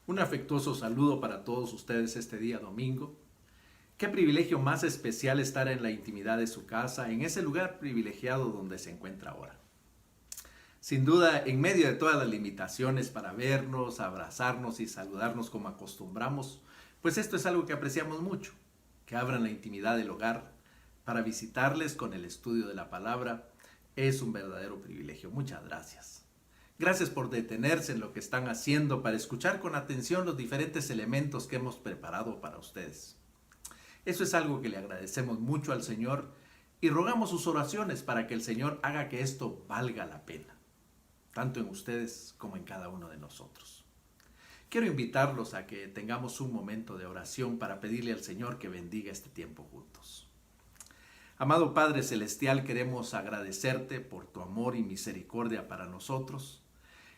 Un afectuoso saludo para todos ustedes este día domingo. Qué privilegio más especial estar en la intimidad de su casa, en ese lugar privilegiado donde se encuentra ahora. Sin duda, en medio de todas las limitaciones para vernos, abrazarnos y saludarnos como acostumbramos, pues esto es algo que apreciamos mucho, que abran la intimidad del hogar para visitarles con el estudio de la palabra. Es un verdadero privilegio. Muchas gracias. Gracias por detenerse en lo que están haciendo para escuchar con atención los diferentes elementos que hemos preparado para ustedes. Eso es algo que le agradecemos mucho al Señor y rogamos sus oraciones para que el Señor haga que esto valga la pena, tanto en ustedes como en cada uno de nosotros. Quiero invitarlos a que tengamos un momento de oración para pedirle al Señor que bendiga este tiempo juntos. Amado Padre Celestial, queremos agradecerte por tu amor y misericordia para nosotros.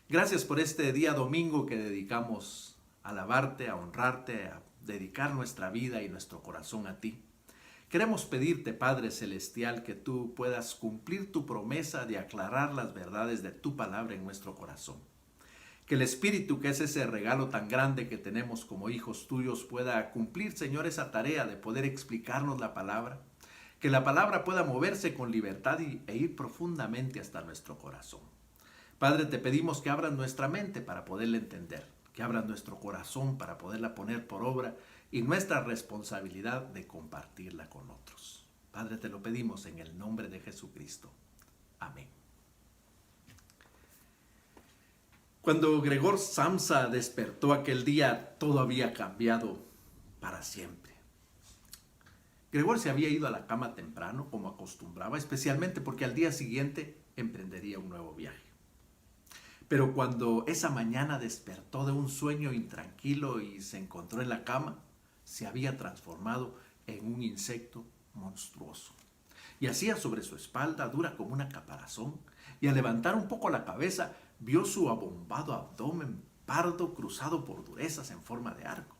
Gracias por este día domingo que dedicamos a alabarte, a honrarte, a dedicar nuestra vida y nuestro corazón a ti. Queremos pedirte, Padre Celestial, que tú puedas cumplir tu promesa de aclarar las verdades de tu palabra en nuestro corazón. Que el Espíritu, que es ese regalo tan grande que tenemos como hijos tuyos, pueda cumplir, Señor, esa tarea de poder explicarnos la palabra. Que la palabra pueda moverse con libertad e ir profundamente hasta nuestro corazón. Padre, te pedimos que abras nuestra mente para poderla entender, que abras nuestro corazón para poderla poner por obra y nuestra responsabilidad de compartirla con otros. Padre, te lo pedimos en el nombre de Jesucristo. Amén. Cuando Gregor Samsa despertó aquel día, todo había cambiado para siempre. Gregor se había ido a la cama temprano, como acostumbraba, especialmente porque al día siguiente emprendería un nuevo viaje. Pero cuando esa mañana despertó de un sueño intranquilo y se encontró en la cama, se había transformado en un insecto monstruoso. Yacía sobre su espalda, dura como una caparazón, y al levantar un poco la cabeza, vio su abombado abdomen pardo cruzado por durezas en forma de arco.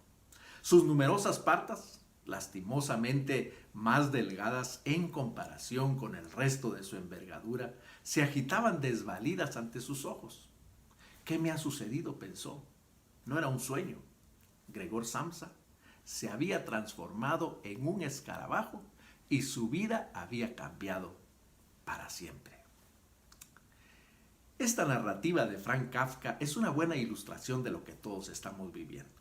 Sus numerosas patas, lastimosamente más delgadas en comparación con el resto de su envergadura, se agitaban desvalidas ante sus ojos. ¿Qué me ha sucedido?, pensó. No era un sueño. Gregor Samsa se había transformado en un escarabajo y su vida había cambiado para siempre. Esta narrativa de Franz Kafka es una buena ilustración de lo que todos estamos viviendo.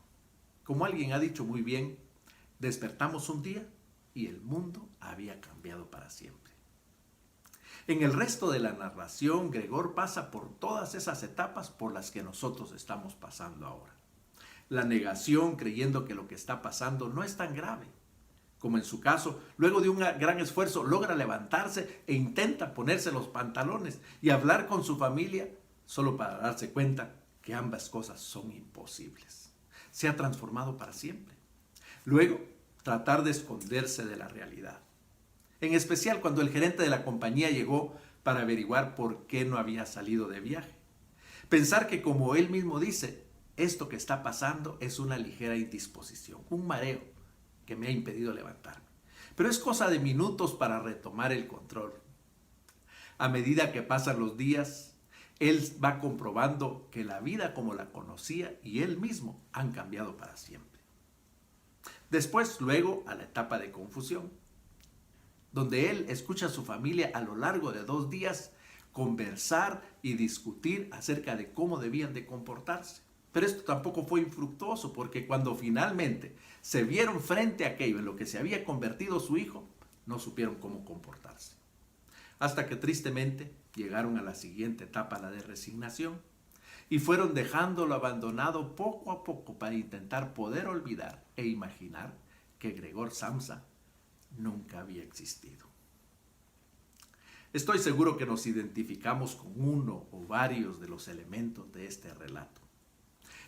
Como alguien ha dicho muy bien, despertamos un día y el mundo había cambiado para siempre. En el resto de la narración, Gregor pasa por todas esas etapas por las que nosotros estamos pasando ahora. La negación, creyendo que lo que está pasando no es tan grave. Como en su caso, luego de un gran esfuerzo, logra levantarse e intenta ponerse los pantalones y hablar con su familia, solo para darse cuenta que ambas cosas son imposibles. Se ha transformado para siempre. Luego, tratar de esconderse de la realidad. En especial cuando el gerente de la compañía llegó para averiguar por qué no había salido de viaje. Pensar que, como él mismo dice, esto que está pasando es una ligera indisposición, un mareo que me ha impedido levantarme. Pero es cosa de minutos para retomar el control. A medida que pasan los días, él va comprobando que la vida como la conocía y él mismo han cambiado para siempre. Después, luego, a la etapa de confusión, donde él escucha a su familia a lo largo de 2 días conversar y discutir acerca de cómo debían de comportarse. Pero esto tampoco fue infructuoso, porque cuando finalmente se vieron frente a aquello en lo que se había convertido su hijo, no supieron cómo comportarse. Hasta que tristemente llegaron a la siguiente etapa, la de resignación, y fueron dejándolo abandonado poco a poco para intentar poder olvidar e imaginar que Gregor Samsa nunca había existido. Estoy seguro que nos identificamos con uno o varios de los elementos de este relato.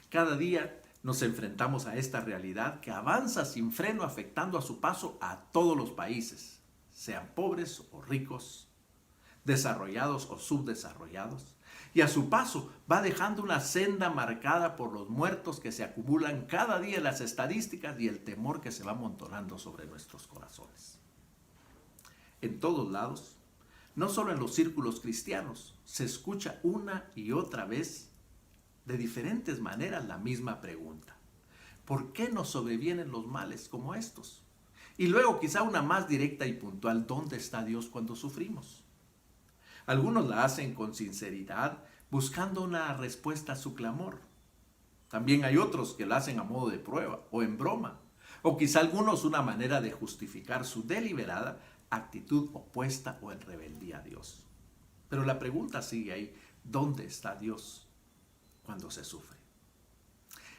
Cada día nos enfrentamos a esta realidad que avanza sin freno, afectando a su paso a todos los países, sean pobres o ricos, desarrollados o subdesarrollados, y a su paso va dejando una senda marcada por los muertos que se acumulan cada día en las estadísticas y el temor que se va amontonando sobre nuestros corazones. En todos lados, no solo en los círculos cristianos, se escucha una y otra vez de diferentes maneras la misma pregunta. ¿Por qué nos sobrevienen los males como estos? Y luego quizá una más directa y puntual, ¿dónde está Dios cuando sufrimos? Algunos la hacen con sinceridad, buscando una respuesta a su clamor. También hay otros que la hacen a modo de prueba o en broma, o quizá algunos una manera de justificar su deliberada actitud opuesta o en rebeldía a Dios. Pero la pregunta sigue ahí, ¿dónde está Dios cuando se sufre?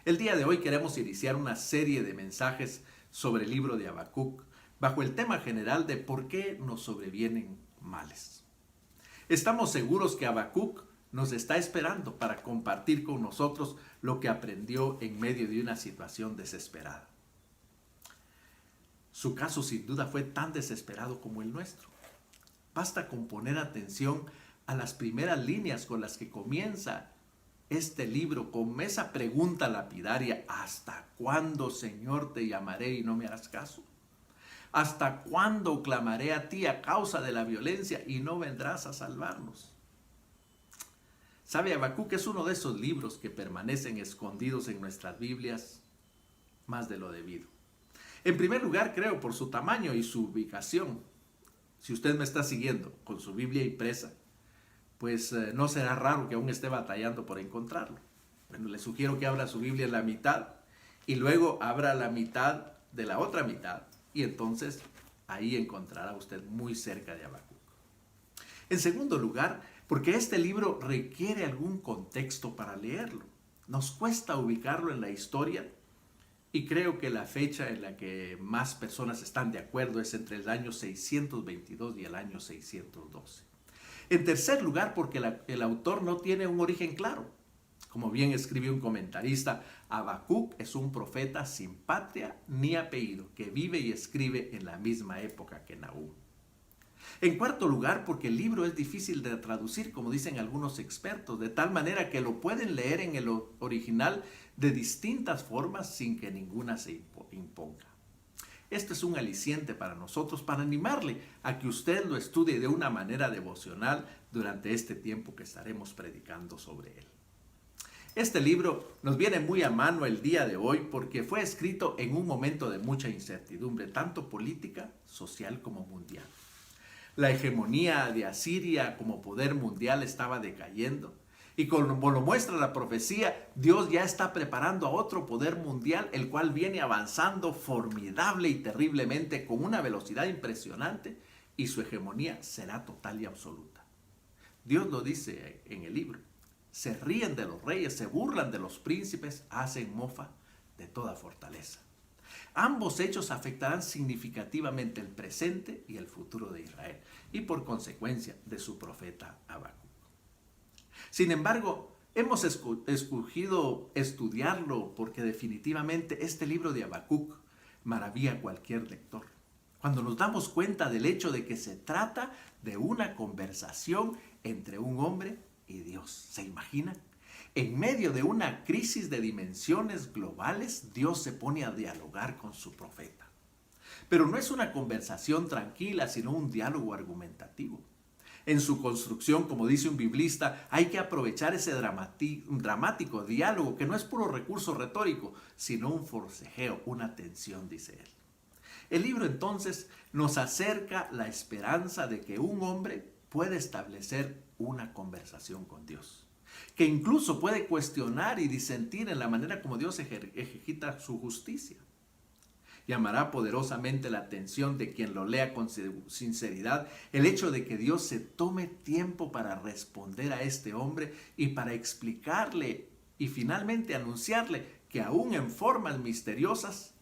El día de hoy queremos iniciar una serie de mensajes sobre el libro de Habacuc bajo el tema general de por qué nos sobrevienen males. Estamos seguros que Habacuc nos está esperando para compartir con nosotros lo que aprendió en medio de una situación desesperada. Su caso sin duda fue tan desesperado como el nuestro. Basta con poner atención a las primeras líneas con las que comienza este libro, con esa pregunta lapidaria: ¿hasta cuándo, Señor, te llamaré y no me harás caso? ¿Hasta cuándo clamaré a ti a causa de la violencia y no vendrás a salvarnos? ¿Sabe? Habacuc es uno de esos libros que permanecen escondidos en nuestras Biblias más de lo debido. En primer lugar, creo, por su tamaño y su ubicación. Si usted me está siguiendo con su Biblia impresa, pues no será raro que aún esté batallando por encontrarlo. Bueno, le sugiero que abra su Biblia en la mitad y luego abra la mitad de la otra mitad, y entonces ahí encontrará usted muy cerca de Habacuc. En segundo lugar, porque este libro requiere algún contexto para leerlo. Nos cuesta ubicarlo en la historia, y creo que la fecha en la que más personas están de acuerdo es entre el año 622 y el año 612. En tercer lugar, porque el autor no tiene un origen claro. Como bien escribe un comentarista, Habacuc es un profeta sin patria ni apellido, que vive y escribe en la misma época que Nahum. En cuarto lugar, porque el libro es difícil de traducir, como dicen algunos expertos, de tal manera que lo pueden leer en el original de distintas formas sin que ninguna se imponga. Esto es un aliciente para nosotros, para animarle a que usted lo estudie de una manera devocional durante este tiempo que estaremos predicando sobre él. Este libro nos viene muy a mano el día de hoy porque fue escrito en un momento de mucha incertidumbre, tanto política, social como mundial. La hegemonía de Asiria como poder mundial estaba decayendo. Y como lo muestra la profecía, Dios ya está preparando a otro poder mundial, el cual viene avanzando formidable y terriblemente con una velocidad impresionante, y su hegemonía será total y absoluta. Dios lo dice en el libro: se ríen de los reyes, se burlan de los príncipes, hacen mofa de toda fortaleza. Ambos hechos afectarán significativamente el presente y el futuro de Israel, y por consecuencia de su profeta Habacuc. Sin embargo, hemos escogido estudiarlo porque definitivamente este libro de Habacuc maravilla a cualquier lector. Cuando nos damos cuenta del hecho de que se trata de una conversación entre un hombre y Dios. ¿Se imaginan? En medio de una crisis de dimensiones globales, Dios se pone a dialogar con su profeta. Pero no es una conversación tranquila, sino un diálogo argumentativo. En su construcción, como dice un biblista, hay que aprovechar ese dramático diálogo que no es puro recurso retórico, sino un forcejeo, una tensión, dice él. El libro entonces nos acerca la esperanza de que un hombre puede establecer una conversación con Dios, que incluso puede cuestionar y disentir en la manera como Dios ejecuta su justicia. Llamará poderosamente la atención de quien lo lea con sinceridad el hecho de que Dios se tome tiempo para responder a este hombre y para explicarle y finalmente anunciarle que aún en formas misteriosas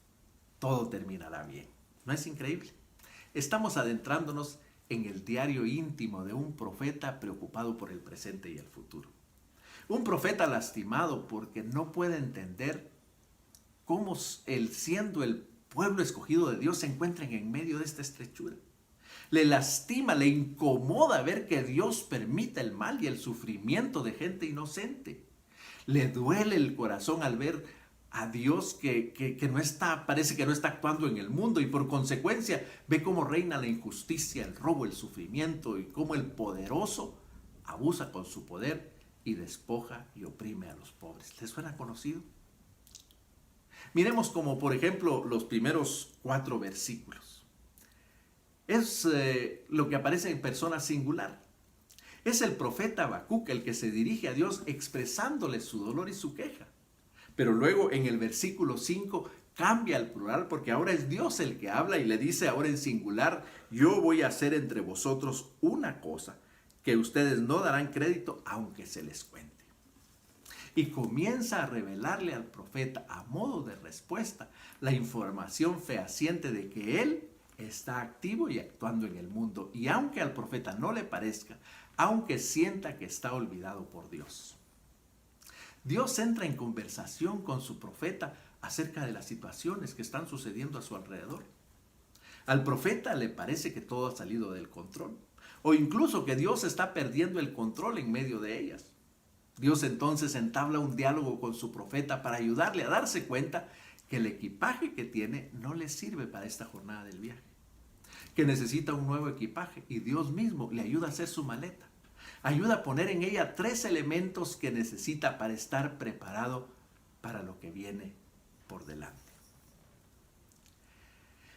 todo terminará bien. ¿No es increíble? Estamos adentrándonos en el diario íntimo de un profeta preocupado por el presente y el futuro. Un profeta lastimado porque no puede entender cómo él, siendo el pueblo escogido de Dios, se encuentran en medio de esta estrechura. Le lastima, le incomoda ver que Dios permita el mal y el sufrimiento de gente inocente. Le duele el corazón al ver a Dios que no está, parece que no está actuando en el mundo, y por consecuencia ve cómo reina la injusticia, el robo, el sufrimiento, y cómo el poderoso abusa con su poder y despoja y oprime a los pobres. ¿Les suena conocido? Miremos como por ejemplo los primeros 4 versículos. Es lo que aparece en persona singular. Es el profeta Habacuc el que se dirige a Dios expresándole su dolor y su queja. Pero luego en el versículo 5 cambia al plural porque ahora es Dios el que habla y le dice ahora en singular: yo voy a hacer entre vosotros una cosa que ustedes no darán crédito aunque se les cuente. Y comienza a revelarle al profeta a modo de respuesta la información fehaciente de que él está activo y actuando en el mundo. Y aunque al profeta no le parezca, aunque sienta que está olvidado por Dios, Dios entra en conversación con su profeta acerca de las situaciones que están sucediendo a su alrededor. Al profeta le parece que todo ha salido del control, o incluso que Dios está perdiendo el control en medio de ellas. Dios entonces entabla un diálogo con su profeta para ayudarle a darse cuenta que el equipaje que tiene no le sirve para esta jornada del viaje, que necesita un nuevo equipaje, y Dios mismo le ayuda a hacer su maleta. Ayuda a poner en ella 3 elementos que necesita para estar preparado para lo que viene por delante.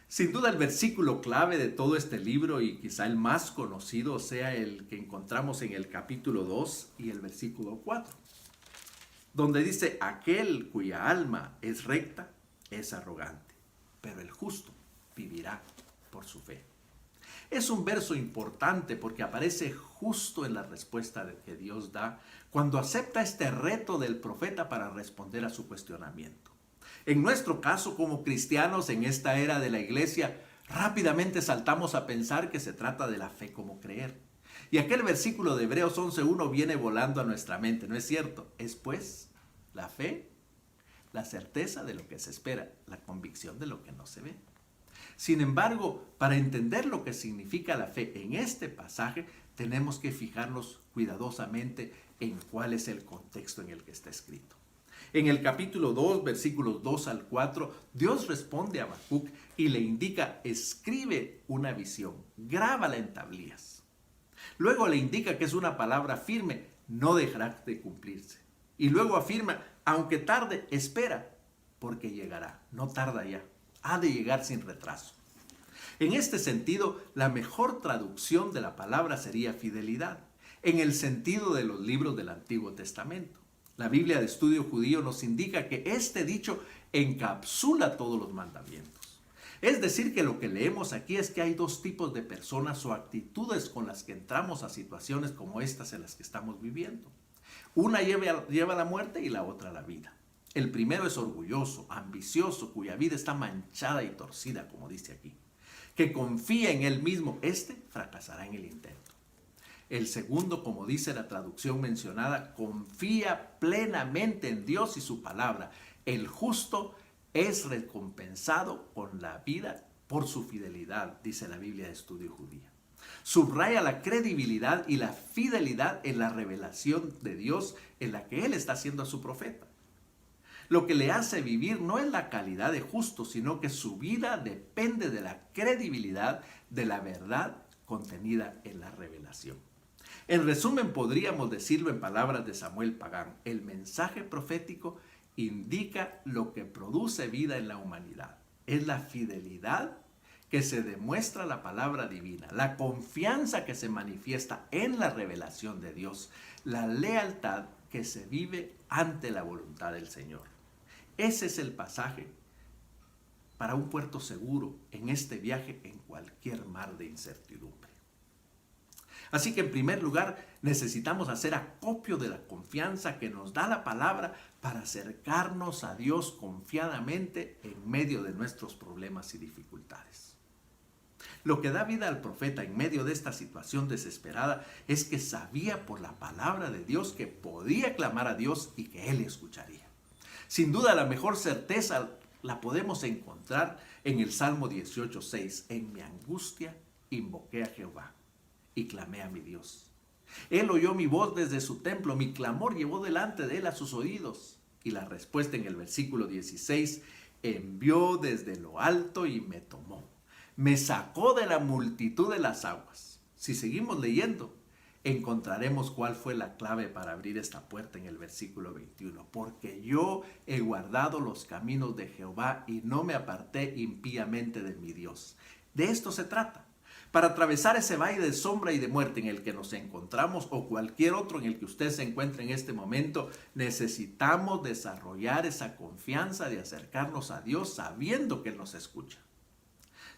Sin duda el versículo clave de todo este libro, y quizá el más conocido, sea el que encontramos en el capítulo 2 y el versículo 4, donde dice: aquel cuya alma es recta es arrogante, pero el justo vivirá por su fe. Es un verso importante porque aparece justo en la respuesta que Dios da cuando acepta este reto del profeta para responder a su cuestionamiento. En nuestro caso, como cristianos en esta era de la iglesia, rápidamente saltamos a pensar que se trata de la fe como creer. Y aquel versículo de Hebreos 11:1 viene volando a nuestra mente, ¿no es cierto? Es pues la fe, la certeza de lo que se espera, la convicción de lo que no se ve. Sin embargo, para entender lo que significa la fe en este pasaje, tenemos que fijarnos cuidadosamente en cuál es el contexto en el que está escrito. En el capítulo 2, versículos 2 al 4, Dios responde a Habacuc y le indica: escribe una visión, grábala en tablillas. Luego le indica que es una palabra firme, no dejará de cumplirse. Y luego afirma: aunque tarde, espera, porque llegará. No tarda ya, ha de llegar sin retraso. En este sentido, la mejor traducción de la palabra sería fidelidad, en el sentido de los libros del Antiguo Testamento. La Biblia de Estudio Judío nos indica que este dicho encapsula todos los mandamientos. Es decir, que lo que leemos aquí es que hay 2 tipos de personas o actitudes con las que entramos a situaciones como estas en las que estamos viviendo. Una lleva a la muerte y la otra a la vida. El primero es orgulloso, ambicioso, cuya vida está manchada y torcida, como dice aquí, que confía en él mismo. Este fracasará en el intento. El segundo, como dice la traducción mencionada, confía plenamente en Dios y su palabra. El justo es recompensado con la vida por su fidelidad, dice la Biblia de Estudio Judía. Subraya la credibilidad y la fidelidad en la revelación de Dios en la que él está haciendo a su profeta. Lo que le hace vivir no es la calidad de justo, sino que su vida depende de la credibilidad de la verdad contenida en la revelación. En resumen, podríamos decirlo en palabras de Samuel Pagán: el mensaje profético indica lo que produce vida en la humanidad. Es la fidelidad que se demuestra la palabra divina, la confianza que se manifiesta en la revelación de Dios, la lealtad que se vive ante la voluntad del Señor. Ese es el pasaje para un puerto seguro en este viaje en cualquier mar de incertidumbre. Así que en primer lugar necesitamos hacer acopio de la confianza que nos da la palabra para acercarnos a Dios confiadamente en medio de nuestros problemas y dificultades. Lo que da vida al profeta en medio de esta situación desesperada es que sabía por la palabra de Dios que podía clamar a Dios y que Él escucharía. Sin duda la mejor certeza la podemos encontrar en el Salmo 18:6. En mi angustia invoqué a Jehová y clamé a mi Dios. Él oyó mi voz desde su templo, mi clamor llevó delante de él a sus oídos. Y la respuesta en el versículo 16: envió desde lo alto y me tomó. Me sacó de la multitud de las aguas. Si seguimos leyendo, encontraremos cuál fue la clave para abrir esta puerta en el versículo 21. Porque yo he guardado los caminos de Jehová y no me aparté impíamente de mi Dios. De esto se trata. Para atravesar ese valle de sombra y de muerte en el que nos encontramos o cualquier otro en el que usted se encuentre en este momento, necesitamos desarrollar esa confianza de acercarnos a Dios sabiendo que Él nos escucha.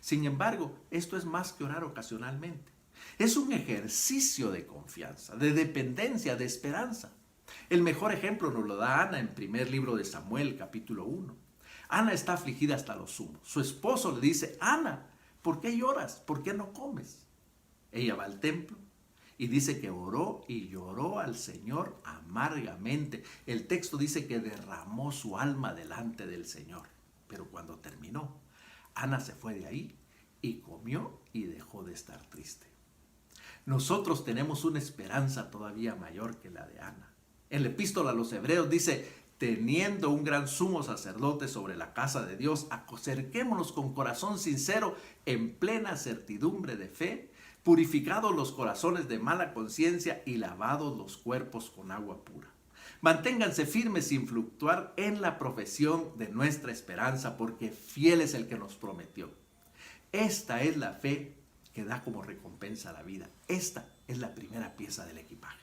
Sin embargo, esto es más que orar ocasionalmente. Es un ejercicio de confianza, de dependencia, de esperanza. El mejor ejemplo nos lo da Ana en primer libro de Samuel, capítulo 1. Ana está afligida hasta lo sumo. Su esposo le dice: Ana, ¿por qué lloras? ¿Por qué no comes? Ella va al templo y dice que oró y lloró al Señor amargamente. El texto dice que derramó su alma delante del Señor. Pero cuando terminó, Ana se fue de ahí y comió y dejó de estar triste. Nosotros tenemos una esperanza todavía mayor que la de Ana. En la epístola a los Hebreos dice: teniendo un gran sumo sacerdote sobre la casa de Dios, acerquémonos con corazón sincero, en plena certidumbre de fe, purificados los corazones de mala conciencia y lavados los cuerpos con agua pura. Manténganse firmes sin fluctuar en la profesión de nuestra esperanza, porque fiel es el que nos prometió. Esta es la fe que da como recompensa la vida. Esta es la primera pieza del equipaje.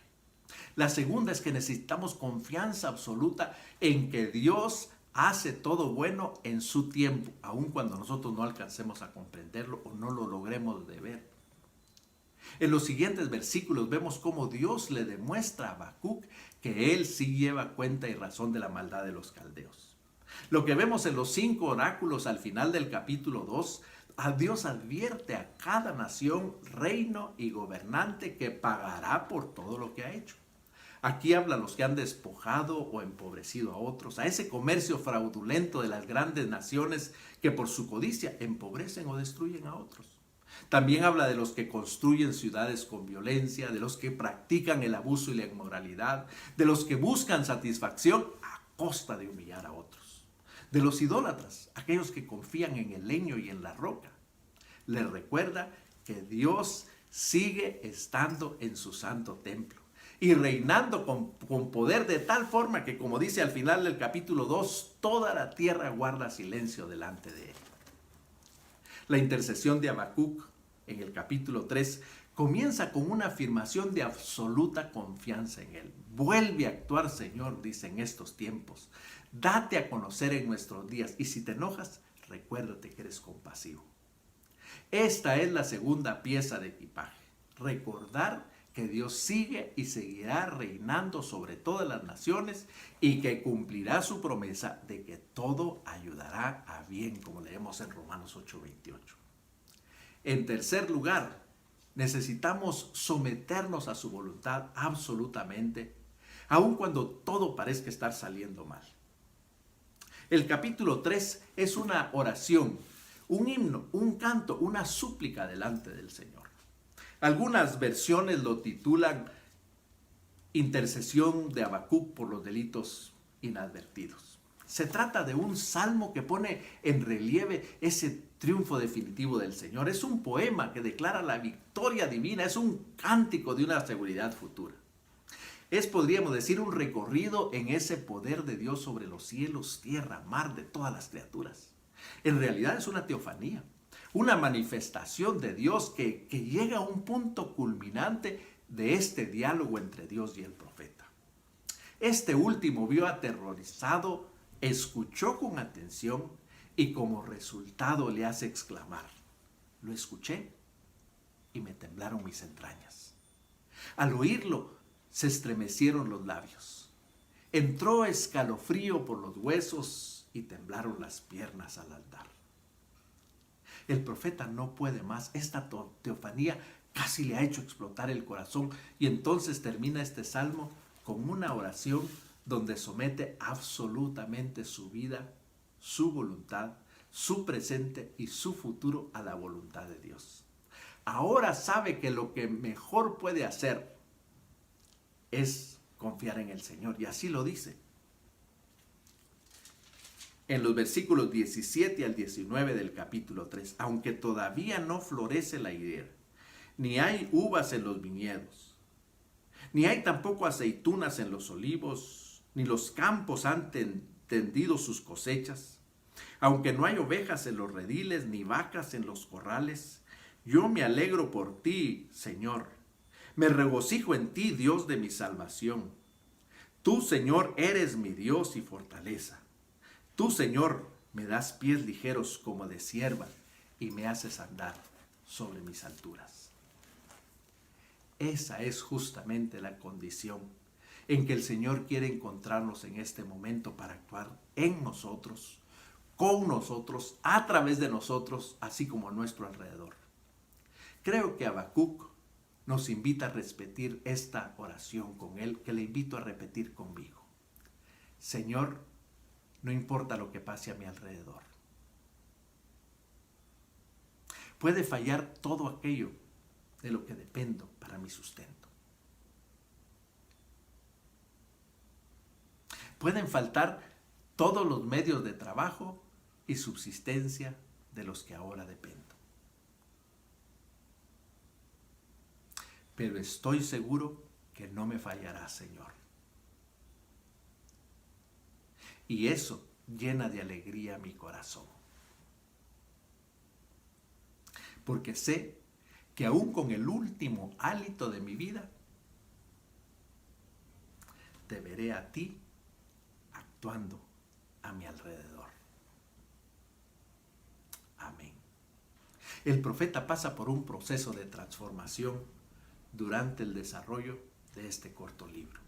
La segunda es que necesitamos confianza absoluta en que Dios hace todo bueno en su tiempo, aun cuando nosotros no alcancemos a comprenderlo o no lo logremos de ver. En los siguientes versículos vemos cómo Dios le demuestra a Habacuc que él sí lleva cuenta y razón de la maldad de los caldeos. Lo que vemos en los 5 oráculos al final del capítulo 2, a Dios advierte a cada nación, reino y gobernante que pagará por todo lo que ha hecho. Aquí habla a los que han despojado o empobrecido a otros, a ese comercio fraudulento de las grandes naciones que por su codicia empobrecen o destruyen a otros. También habla de los que construyen ciudades con violencia, de los que practican el abuso y la inmoralidad, de los que buscan satisfacción a costa de humillar a otros. De los idólatras, aquellos que confían en el leño y en la roca. Les recuerda que Dios sigue estando en su santo templo y reinando con poder de tal forma que, como dice al final del capítulo 2, toda la tierra guarda silencio delante de él. La intercesión de Habacuc en el capítulo 3 comienza con una afirmación de absoluta confianza en él. Vuelve a actuar, Señor, dice, en estos tiempos. Date a conocer en nuestros días, y si te enojas, recuérdate que eres compasivo. Esta es la segunda pieza de equipaje. Recordar que Dios sigue y seguirá reinando sobre todas las naciones y que cumplirá su promesa de que todo ayudará a bien, como leemos en Romanos 8:28. En tercer lugar, necesitamos someternos a su voluntad absolutamente, aun cuando todo parezca estar saliendo mal. El capítulo 3 es una oración, un himno, un canto, una súplica delante del Señor. Algunas versiones lo titulan Intercesión de Habacuc por los delitos inadvertidos. Se trata de un salmo que pone en relieve ese triunfo definitivo del Señor. Es un poema que declara la victoria divina, es un cántico de una seguridad futura. Es, podríamos decir, un recorrido en ese poder de Dios sobre los cielos, tierra, mar, de todas las criaturas. En realidad es una teofanía, una manifestación de Dios que llega a un punto culminante de este diálogo entre Dios y el profeta. Este último vio aterrorizado, escuchó con atención y como resultado le hace exclamar: lo escuché y me temblaron mis entrañas. Al oírlo, se estremecieron los labios. Entró escalofrío por los huesos y temblaron las piernas al andar. El profeta no puede más. Esta teofanía casi le ha hecho explotar el corazón y entonces termina este salmo con una oración donde somete absolutamente su vida, su voluntad, su presente y su futuro a la voluntad de Dios. Ahora sabe que lo que mejor puede hacer es confiar en el Señor, y así lo dice. En los versículos 17 al 19 del capítulo 3, aunque todavía no florece la higuera, ni hay uvas en los viñedos, Ni hay tampoco aceitunas en los olivos, ni los campos han tendido sus cosechas. Aunque no hay ovejas en los rediles, ni vacas en los corrales, yo me alegro por ti, Señor. Me regocijo en ti, Dios de mi salvación. Tú, Señor, eres mi Dios y fortaleza. Tú, Señor, me das pies ligeros como de cierva y me haces andar sobre mis alturas. Esa es justamente la condición en que el Señor quiere encontrarnos en este momento para actuar en nosotros, con nosotros, a través de nosotros, así como a nuestro alrededor. Creo que Habacuc nos invita a repetir esta oración con él, que le invito a repetir conmigo. Señor, no importa lo que pase a mi alrededor. Puede fallar todo aquello de lo que dependo para mi sustento. Pueden faltar todos los medios de trabajo y subsistencia de los que ahora dependo. Pero estoy seguro que no me fallará, Señor. Y eso llena de alegría mi corazón. Porque sé que aún con el último hálito de mi vida, te veré a ti actuando a mi alrededor. Amén. El profeta pasa por un proceso de transformación durante el desarrollo de este corto libro.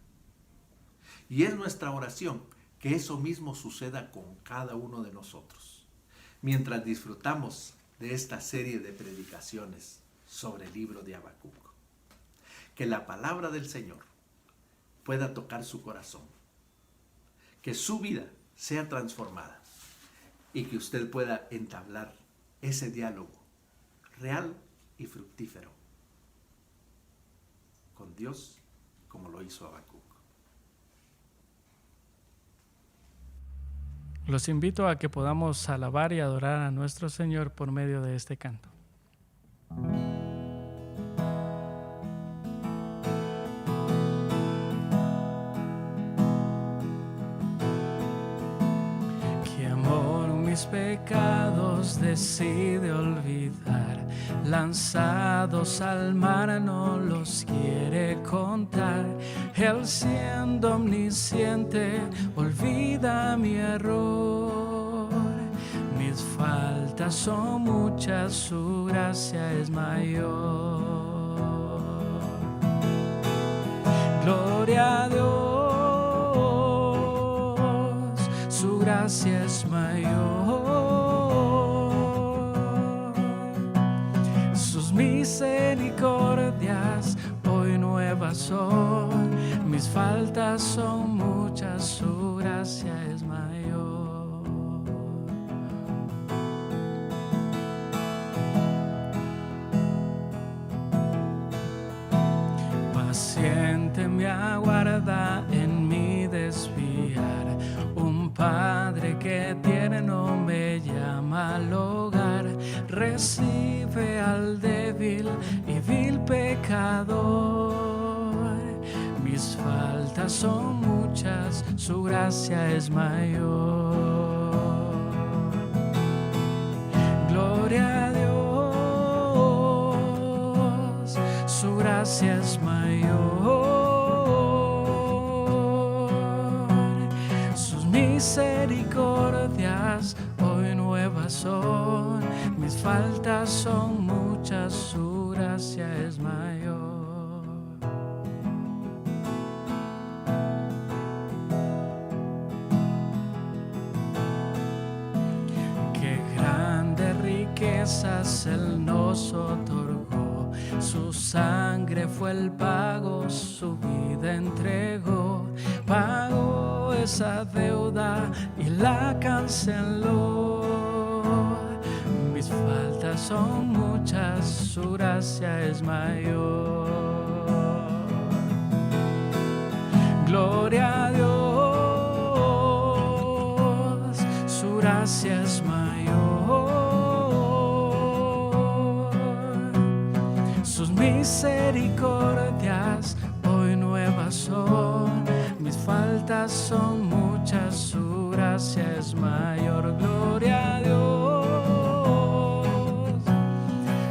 Y es nuestra oración que eso mismo suceda con cada uno de nosotros, mientras disfrutamos de esta serie de predicaciones sobre el libro de Habacuc. Que la palabra del Señor pueda tocar su corazón, que su vida sea transformada y que usted pueda entablar ese diálogo real y fructífero con Dios, como lo hizo Habacuc. Los invito a que podamos alabar y adorar a nuestro Señor por medio de este canto. Que amor mis pecados decide olvidar, lanzados al mar no los quiere contar. Él siendo omnisciente olvida mi error. Mis faltas son muchas, su gracia es mayor. Gloria a Dios, su gracia es mayor. Sus misericordias hoy nuevas son, mis faltas son muchas, su gracia es mayor. Paciente me aguarda en mi desviar, un padre que tierno me llama al hogar, recibe al débil y vil pecador. Mis faltas son muchas, su gracia es mayor. Gloria a Dios, su gracia es mayor. Sus misericordias hoy nuevas son, mis faltas son muchas, su gracia es mayor. Él nos otorgó, su sangre fue el pago, su vida entregó, pagó esa deuda y la canceló. Mis faltas son muchas, su gracia es mayor. Gloria a Dios, su gracia es mayor. Sus misericordias hoy nuevas nuevas son, mis faltas son muchas, su gracia es mayor. Gloria a Dios,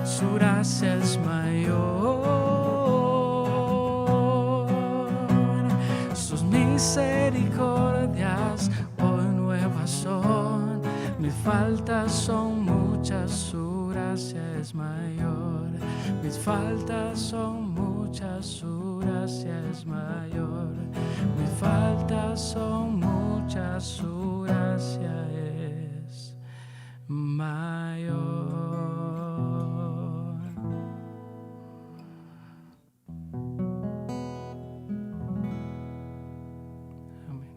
su gracia es mayor. Sus misericordias hoy nuevas son, mis faltas son muchas, su gracia es mayor. Mis faltas son muchas, su gracia es mayor. Mis faltas son muchas, su gracia es mayor. Amén.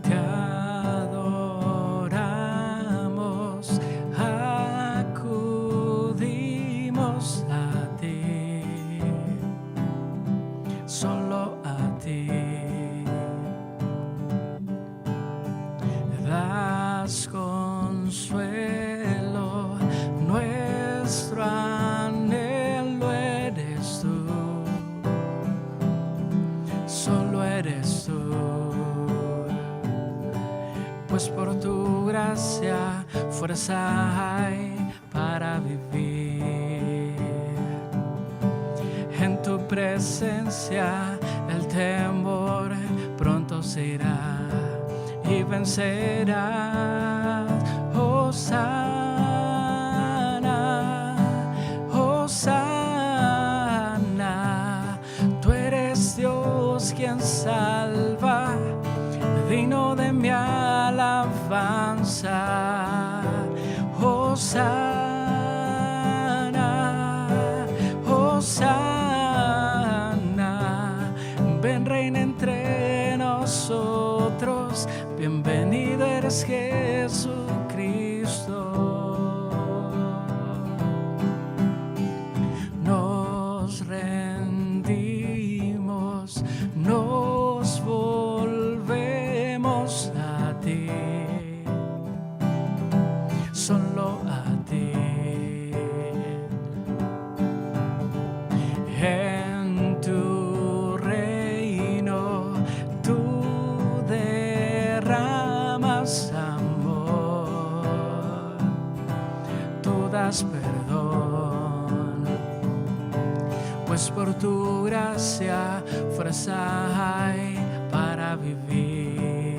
Te adoramos, acudimos a ti, solo a ti. Das consuelo, nuestro anhelo eres tú, solo eres tú. Pues por tu gracia fuerza hay para vivir. En tu presencia el temor pronto se irá y vencerás. Hosana, Hosana, tú eres Dios quien salva, digno de mi alabanza. Hosana, Hosana, ven reina entre nosotros, bienvenido eres Jesucristo. Nos rendimos, nos volvemos a ti, solo a ti. En tu reino tú derramas amor, tú das perdón, pues por tu gracia fuerza hay para vivir.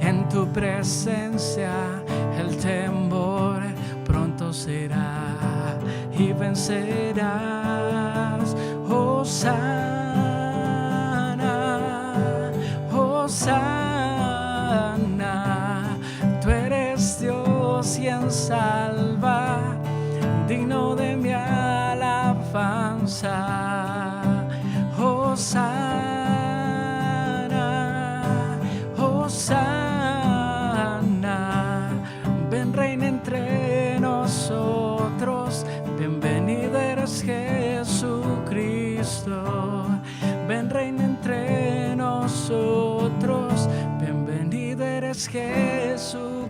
En tu presencia el temor pronto será y vencerás. Hosana, Hosana, tú eres Dios quien salva, digno de mi alabanza. Hosana, Hosana, ven reina entre nosotros, bienvenido eres Jesucristo. Ven reina entre nosotros, bienvenido eres Jesucristo.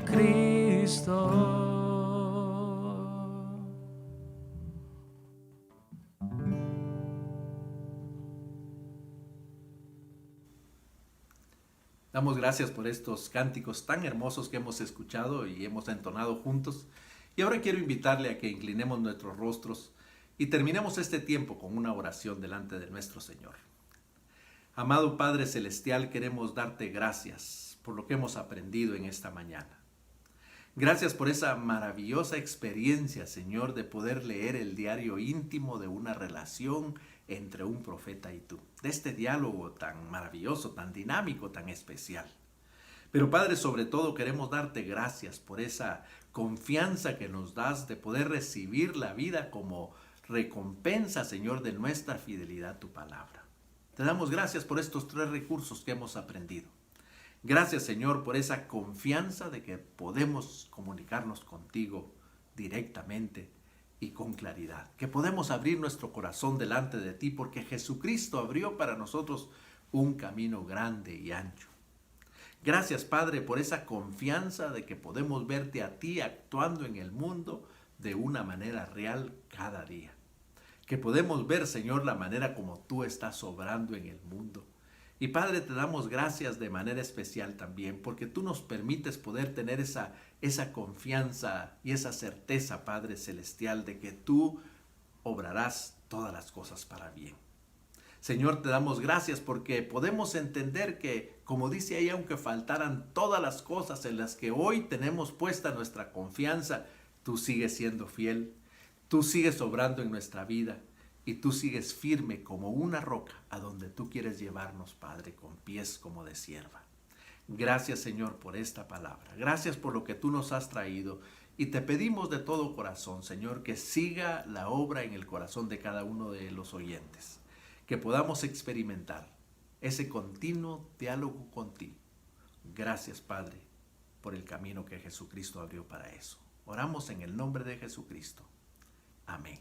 Damos gracias por estos cánticos tan hermosos que hemos escuchado y hemos entonado juntos. Y ahora quiero invitarle a que inclinemos nuestros rostros y terminemos este tiempo con una oración delante de nuestro Señor. Amado Padre Celestial, queremos darte gracias por lo que hemos aprendido en esta mañana. Gracias por esa maravillosa experiencia, Señor, de poder leer el diario íntimo de una relación entre un profeta y tú, de este diálogo tan maravilloso, tan dinámico, tan especial. Pero Padre, sobre todo queremos darte gracias por esa confianza que nos das de poder recibir la vida como recompensa, Señor, de nuestra fidelidad a tu palabra. Te damos gracias por estos 3 recursos que hemos aprendido. Gracias, Señor, por esa confianza de que podemos comunicarnos contigo directamente y con claridad, que podemos abrir nuestro corazón delante de ti porque Jesucristo abrió para nosotros un camino grande y ancho. Gracias, Padre, por esa confianza de que podemos verte a ti actuando en el mundo de una manera real cada día. Que podemos ver, Señor, la manera como tú estás obrando en el mundo. Y Padre, te damos gracias de manera especial también, porque tú nos permites poder tener esa confianza y esa certeza, Padre Celestial, de que tú obrarás todas las cosas para bien. Señor, te damos gracias porque podemos entender que, como dice ahí, aunque faltaran todas las cosas en las que hoy tenemos puesta nuestra confianza, tú sigues siendo fiel, tú sigues obrando en nuestra vida y tú sigues firme como una roca a donde tú quieres llevarnos, Padre, con pies como de sierva. Gracias, Señor, por esta palabra. Gracias por lo que tú nos has traído. Y te pedimos de todo corazón, Señor, que siga la obra en el corazón de cada uno de los oyentes. Que podamos experimentar ese continuo diálogo contigo. Gracias, Padre, por el camino que Jesucristo abrió para eso. Oramos en el nombre de Jesucristo. Amén.